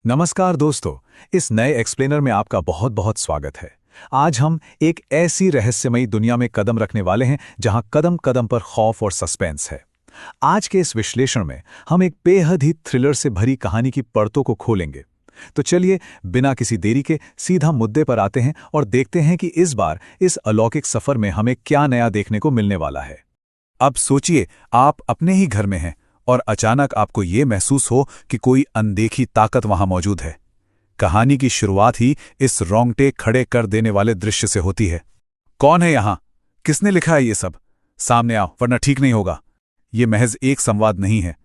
नमस्कार दोस्तों। इस नए एक्सप्लेनर में आपका बहुत बहुत स्वागत है। आज हम एक ऐसी रहस्यमयी दुनिया में कदम रखने वाले हैं जहां कदम कदम पर खौफ और सस्पेंस है। आज के इस विश्लेषण में हम एक बेहद ही थ्रिलर से भरी कहानी की परतों को खोलेंगे। तो चलिए बिना किसी देरी के सीधा मुद्दे पर आते हैं और देखते हैं कि इस बार इस अलौकिक सफर में हमें क्या नया देखने को मिलने वाला है। अब सोचिए, आप अपने ही घर में हैं और अचानक आपको ये महसूस हो कि कोई अनदेखी ताकत वहां मौजूद है। कहानी की शुरुआत ही इस रोंगटे खड़े कर देने वाले दृश्य से होती है। कौन है यहां? किसने लिखा है ये सब? सामने आओ वरना ठीक नहीं होगा। ये महज एक संवाद नहीं है,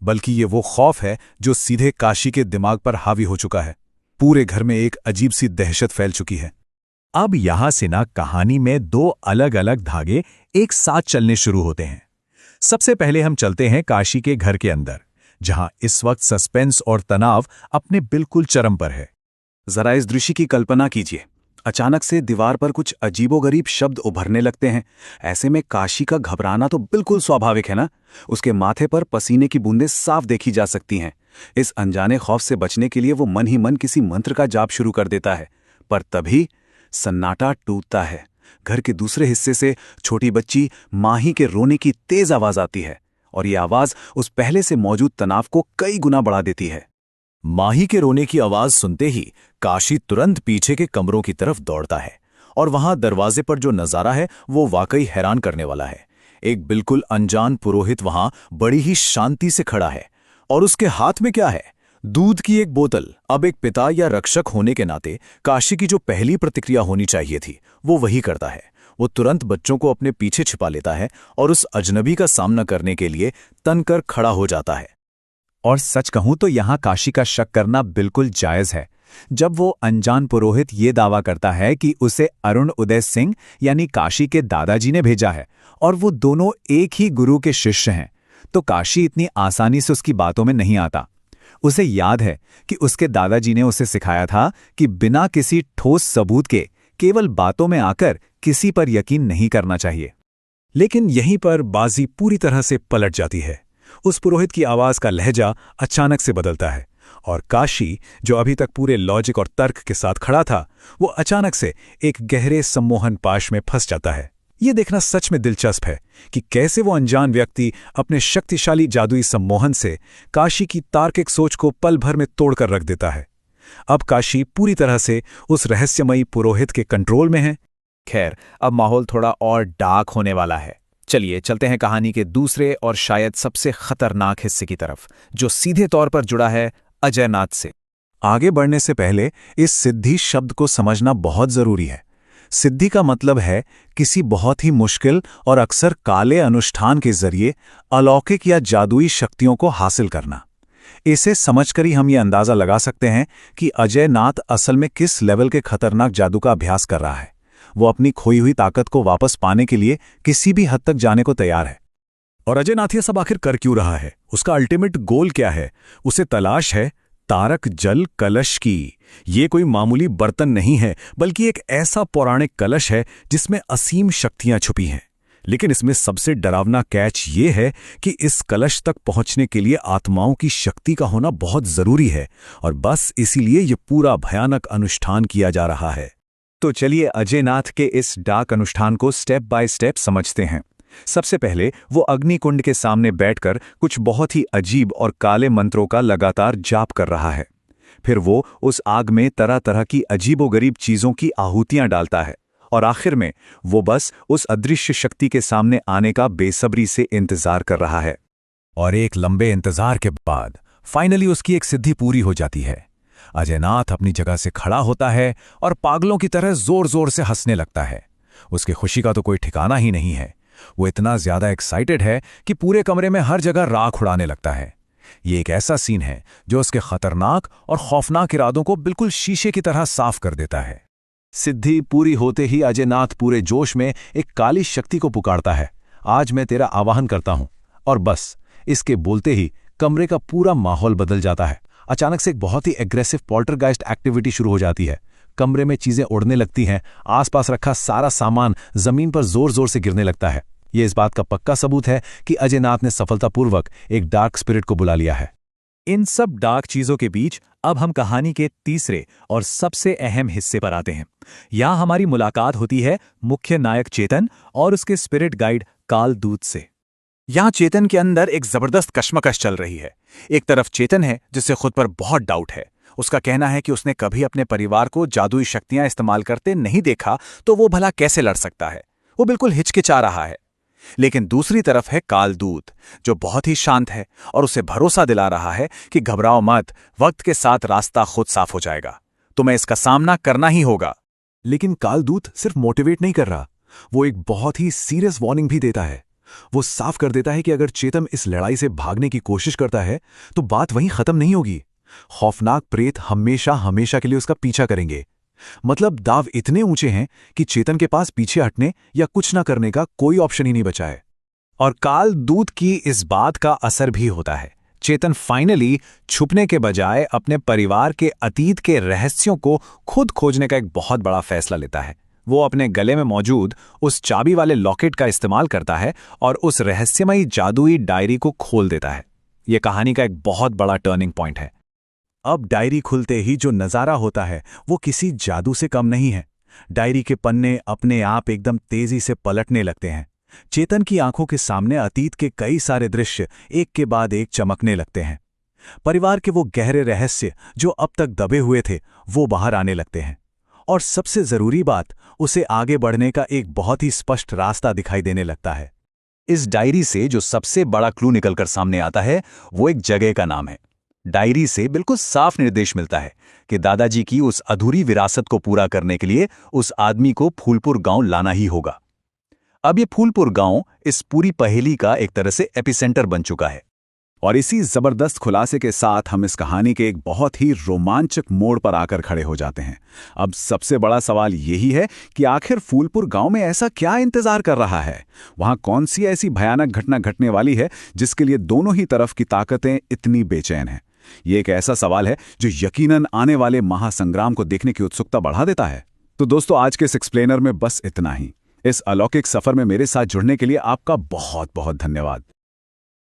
बल्कि ये वो खौफ है जो सीधे काशी के दिमाग पर हावी हो चुका है। पूरे घर में एक अजीब सी दहशत फैल चुकी है। अब यहां से ना कहानी में दो अलग अलग धागे एक साथ चलने शुरू होते हैं। सबसे पहले हम चलते हैं काशी के घर के अंदर, जहां इस वक्त सस्पेंस और तनाव अपने बिल्कुल चरम पर है। जरा इस दृश्य की कल्पना कीजिए। अचानक से दीवार पर कुछ अजीबोगरीब शब्द उभरने लगते हैं। ऐसे में काशी का घबराना तो बिल्कुल स्वाभाविक है ना। उसके माथे पर पसीने की बूंदें साफ देखी जा सकती हैं। इस अनजाने खौफ से बचने के लिए वो मन ही मन किसी मंत्र का जाप शुरू कर देता है। पर तभी सन्नाटा टूटता है। घर के दूसरे हिस्से से छोटी बच्ची माही के रोने की तेज आवाज आती है और ये आवाज उस पहले से मौजूद तनाव को कई गुना बढ़ा देती है। माही के रोने की आवाज सुनते ही काशी तुरंत पीछे के कमरों की तरफ दौड़ता है और वहां दरवाजे पर जो नजारा है वो वाकई हैरान करने वाला है। एक बिल्कुल अनजान पुरोहित वहां बड़ी ही शांति से खड़ा है और उसके हाथ में क्या है? दूध की एक बोतल। अब एक पिता या रक्षक होने के नाते काशी की जो पहली प्रतिक्रिया होनी चाहिए थी वो वही करता है। वो तुरंत बच्चों को अपने पीछे छिपा लेता है और उस अजनबी का सामना करने के लिए तनकर खड़ा हो जाता है। और सच कहूं तो यहां काशी का शक करना बिल्कुल जायज है। जब वो अनजान पुरोहित ये दावा करता है कि उसे अरुण उदय सिंह यानी काशी के दादाजी ने भेजा है और वो दोनों एक ही गुरु के शिष्य हैं, तो काशी इतनी आसानी से उसकी बातों में नहीं आता। उसे याद है कि उसके दादाजी ने उसे सिखाया था कि बिना किसी ठोस सबूत के केवल बातों में आकर किसी पर यकीन नहीं करना चाहिए। लेकिन यहीं पर बाजी पूरी तरह से पलट जाती है। उस पुरोहित की आवाज का लहजा अचानक से बदलता है और काशी, जो अभी तक पूरे लॉजिक और तर्क के साथ खड़ा था, वो अचानक से एक गहरे सम्मोहन पाश में फंस जाता है। ये देखना सच में दिलचस्प है कि कैसे वो अनजान व्यक्ति अपने शक्तिशाली जादुई सम्मोहन से काशी की तार्किक सोच को पल भर में तोड़कर रख देता है। अब काशी पूरी तरह से उस रहस्यमयी पुरोहित के कंट्रोल में है। खैर, अब माहौल थोड़ा और डार्क होने वाला है। चलिए चलते हैं कहानी के दूसरे और शायद सबसे खतरनाक हिस्से की तरफ, जो सीधे तौर पर जुड़ा है अजय नाथ से। आगे बढ़ने से पहले इस सिद्धि शब्द को समझना बहुत जरूरी है। सिद्धि का मतलब है किसी बहुत ही मुश्किल और अक्सर काले अनुष्ठान के जरिए अलौकिक या जादुई शक्तियों को हासिल करना। इसे समझकर ही हम ये अंदाजा लगा सकते हैं कि अजय नाथ असल में किस लेवल के खतरनाक जादू का अभ्यास कर रहा है। वो अपनी खोई हुई ताकत को वापस पाने के लिए किसी भी हद तक जाने को तैयार है। और अजय नाथ ये सब आखिर कर क्यों रहा है? उसका अल्टीमेट गोल क्या है? उसे तलाश है तारक जल कलश की। ये कोई मामूली बर्तन नहीं है, बल्कि एक ऐसा पौराणिक कलश है जिसमें असीम शक्तियां छुपी हैं। लेकिन इसमें सबसे डरावना कैच ये है कि इस कलश तक पहुंचने के लिए आत्माओं की शक्ति का होना बहुत जरूरी है, और बस इसीलिए ये पूरा भयानक अनुष्ठान किया जा रहा है। तो चलिए अजय नाथ के इस डार्क अनुष्ठान को स्टेप बाय स्टेप समझते हैं। सबसे पहले वो अग्निकुंड के सामने बैठकर कुछ बहुत ही अजीब और काले मंत्रों का लगातार जाप कर रहा है। फिर वो उस आग में तरह तरह की अजीबोगरीब चीजों की आहुतियां डालता है और आखिर में वो बस उस अदृश्य शक्ति के सामने आने का बेसब्री से इंतजार कर रहा है। और एक लंबे इंतजार के बाद फाइनली उसकी एक सिद्धि पूरी हो जाती है। अजय नाथ अपनी जगह से खड़ा होता है और पागलों की तरह जोर जोर से हंसने लगता है। उसकी खुशी का तो कोई ठिकाना ही नहीं है। वो इतना ज्यादा एक्साइटेड है कि पूरे कमरे में हर जगह राख उड़ाने लगता है। ये एक ऐसा सीन है जो उसके खतरनाक और खौफनाक इरादों को बिल्कुल शीशे की तरह साफ कर देता है। सिद्धि पूरी होते ही अजय नाथ पूरे जोश में एक काली शक्ति को पुकारता है, आज मैं तेरा आवाहन करता हूं। और बस इसके बोलते ही कमरे का पूरा माहौल बदल जाता है। अचानक से एक बहुत ही एग्रेसिव पॉल्टरगाइस्ट एक्टिविटी शुरू हो जाती है। कमरे में चीजें उड़ने लगती हैं, आसपास रखा सारा सामान जमीन पर जोर जोर से गिरने लगता है। ये इस बात का पक्का सबूत है कि अजय नाथ ने सफलतापूर्वक एक डार्क स्पिरिट को बुला लिया है। इन सब डार्क चीजों के बीच अब हम कहानी के तीसरे और सबसे अहम हिस्से पर आते हैं। यहाँ हमारी मुलाकात होती है मुख्य नायक चेतन और उसके स्पिरिट गाइड कालदूत से। यहाँ चेतन के अंदर एक जबरदस्त कश्मकश चल रही है। एक तरफ चेतन है जिसे खुद पर बहुत डाउट है। उसका कहना है कि उसने कभी अपने परिवार को जादुई शक्तियां इस्तेमाल करते नहीं देखा, तो वो भला कैसे लड़ सकता है। वो बिल्कुल हिचकिचा रहा है। लेकिन दूसरी तरफ है कालदूत, जो बहुत ही शांत है और उसे भरोसा दिला रहा है कि घबराओ मत, वक्त के साथ रास्ता खुद साफ हो जाएगा, तुम्हें इसका सामना करना ही होगा। लेकिन कालदूत सिर्फ मोटिवेट नहीं कर रहा, वो एक बहुत ही सीरियस वार्निंग भी देता है। वो साफ कर देता है कि अगर चेतन इस लड़ाई से भागने की कोशिश करता है तो बात वहीं खत्म नहीं होगी। खौफनाक प्रेत हमेशा हमेशा के लिए उसका पीछा करेंगे। मतलब दाव इतने ऊंचे हैं कि चेतन के पास पीछे हटने या कुछ ना करने का कोई ऑप्शन ही नहीं बचा है। और कालदूत की इस बात का असर भी होता है। चेतन फाइनली छुपने के बजाय अपने परिवार के अतीत के रहस्यों को खुद खोजने का एक बहुत बड़ा फैसला लेता है। वो अपने गले में मौजूद उस चाबी वाले लॉकेट का इस्तेमाल करता है और उस रहस्यमयी जादुई डायरी को खोल देता है। यह कहानी का एक बहुत बड़ा टर्निंग पॉइंट है। अब डायरी खुलते ही जो नज़ारा होता है वो किसी जादू से कम नहीं है। डायरी के पन्ने अपने आप एकदम तेजी से पलटने लगते हैं। चेतन की आंखों के सामने अतीत के कई सारे दृश्य एक के बाद एक चमकने लगते हैं। परिवार के वो गहरे रहस्य जो अब तक दबे हुए थे वो बाहर आने लगते हैं। और सबसे जरूरी बात, उसे आगे बढ़ने का एक बहुत ही स्पष्ट रास्ता दिखाई देने लगता है। इस डायरी से जो सबसे बड़ा क्लू निकलकर सामने आता है वो एक जगह का नाम है। डायरी से बिल्कुल साफ निर्देश मिलता है कि दादाजी की उस अधूरी विरासत को पूरा करने के लिए उस आदमी को फूलपुर गांव लाना ही होगा। अब ये फूलपुर गांव इस पूरी पहेली का एक तरह से एपिसेंटर बन चुका है। और इसी जबरदस्त खुलासे के साथ हम इस कहानी के एक बहुत ही रोमांचक मोड़ पर आकर खड़े हो जाते हैं। अब सबसे बड़ा सवाल यही है कि आखिर फूलपुर गांव में ऐसा क्या इंतजार कर रहा है? वहां कौन सी ऐसी भयानक घटना घटने वाली है जिसके लिए दोनों ही तरफ की ताकतें इतनी बेचैन हैं? ये एक ऐसा सवाल है जो यकीनन आने वाले महासंग्राम को देखने की उत्सुकता बढ़ा देता है। तो दोस्तों, आज के इस एक्सप्लेनर में बस इतना ही। इस अलौकिक सफर में मेरे साथ जुड़ने के लिए आपका बहुत बहुत धन्यवाद।